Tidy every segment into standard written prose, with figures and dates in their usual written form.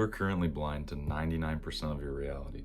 You are currently blind to 99% of your reality.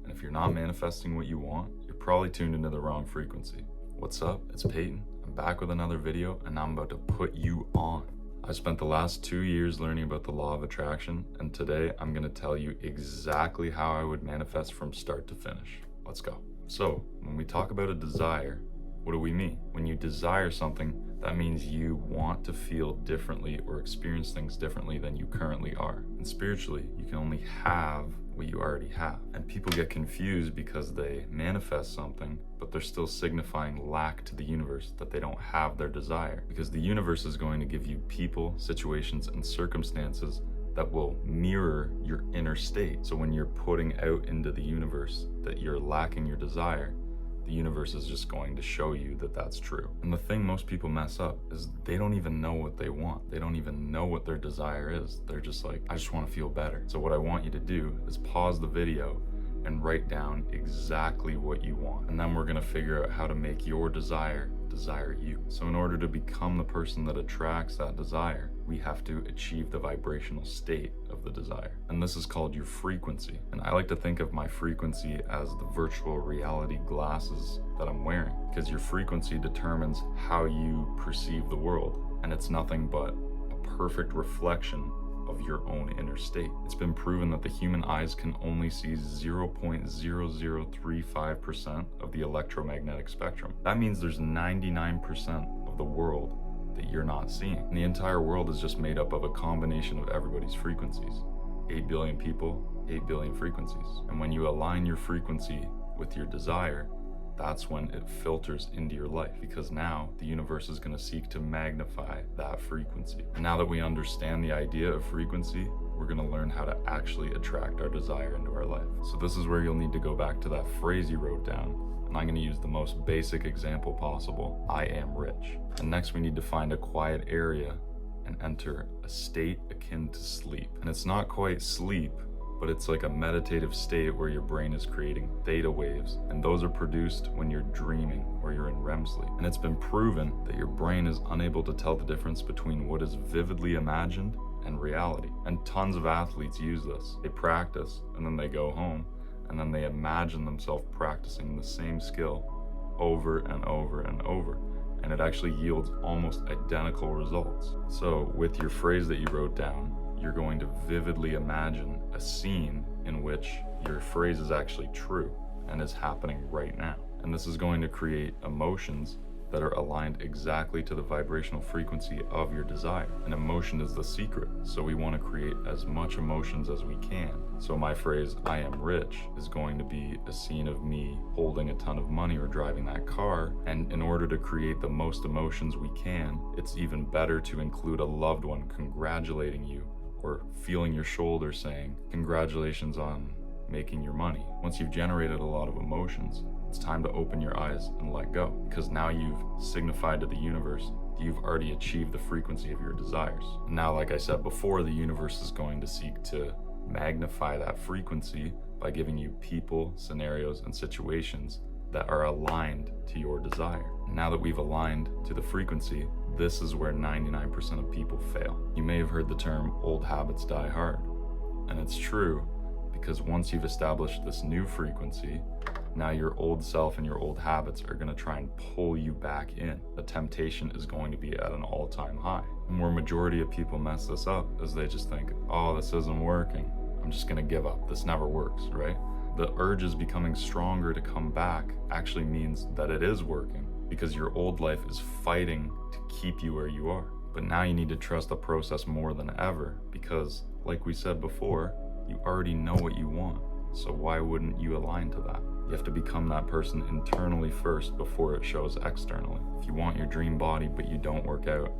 And if you're not manifesting what you want, you're probably tuned into the wrong frequency. What's up? It's Peyton. I'm back with another video, and I'm about to put you on. I spent the last 2 years learning about the law of attraction, and today I'm going to tell you exactly how I would manifest from start to finish. Let's go. So, when we talk about a desire, what do we mean? When you desire something, that means you want to feel differently or experience things differently than you currently are. And spiritually, you can only have what you already have. And people get confused because they manifest something, but they're still signifying lack to the universe, that they don't have their desire. Because the universe is going to give you people, situations, and circumstances that will mirror your inner state. So when you're putting out into the universe that you're lacking your desire, the universe is just going to show you that that's true. And the thing most people mess up is they don't even know what they want. They don't even know what their desire is. They're just like, I just want to feel better. So what I want you to do is pause the video and write down exactly what you want. And then we're going to figure out how to make your desire you. So in order to become the person that attracts that desire, we have to achieve the vibrational state of the desire. And this is called your frequency. And I like to think of my frequency as the virtual reality glasses that I'm wearing, because your frequency determines how you perceive the world. And it's nothing but a perfect reflection of your own inner state. It's been proven that the human eyes can only see 0.0035% of the electromagnetic spectrum. That means there's 99% of the world that you're not seeing. And the entire world is just made up of a combination of everybody's frequencies. 8 billion people, 8 billion frequencies. And when you align your frequency with your desire, that's when it filters into your life, because now the universe is going to seek to magnify that frequency. And now that we understand the idea of frequency, we're going to learn how to actually attract our desire into our life. So this is where you'll need to go back to that phrase you wrote down. And I'm going to use the most basic example possible. I am rich. And next we need to find a quiet area and enter a state akin to sleep. And it's not quite sleep, but it's like a meditative state where your brain is creating theta waves, and those are produced when you're dreaming or you're in REM sleep. And it's been proven that your brain is unable to tell the difference between what is vividly imagined and reality. And tons of athletes use this. They practice, and then they go home, and then they imagine themselves practicing the same skill over and over and over. And it actually yields almost identical results. So with your phrase that you wrote down, you're going to vividly imagine a scene in which your phrase is actually true and is happening right now. And this is going to create emotions that are aligned exactly to the vibrational frequency of your desire. And emotion is the secret. So we want to create as much emotions as we can. So my phrase, I am rich, is going to be a scene of me holding a ton of money or driving that car. And in order to create the most emotions we can, it's even better to include a loved one congratulating you, or feeling your shoulder saying, congratulations on making your money. Once you've generated a lot of emotions, it's time to open your eyes and let go, because now you've signified to the universe that you've already achieved the frequency of your desires. Now, like I said before, the universe is going to seek to magnify that frequency by giving you people, scenarios, and situations that are aligned to your desire. Now that we've aligned to the frequency, this is where 99% of people fail. You may have heard the term old habits die hard. And it's true, because once you've established this new frequency, now your old self and your old habits are going to try and pull you back in. The temptation is going to be at an all-time high. And where majority of people mess this up is they just think, oh, this isn't working. I'm just going to give up. This never works, right? The urge is becoming stronger to come back actually means that it is working, because your old life is fighting to keep you where you are. But now you need to trust the process more than ever, because like we said before, you already know what you want. So why wouldn't you align to that? You have to become that person internally first before it shows externally. If you want your dream body but you don't work out,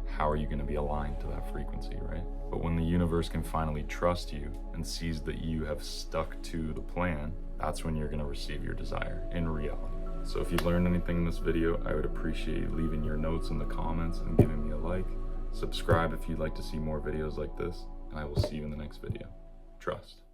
how are you going to be aligned to that frequency, right? But when the universe can finally trust you and sees that you have stuck to the plan, that's when you're going to receive your desire in reality. So if you learned anything in this video, I would appreciate you leaving your notes in the comments and giving me a like. Subscribe if you'd like to see more videos like this, and I will see you in the next video. Trust.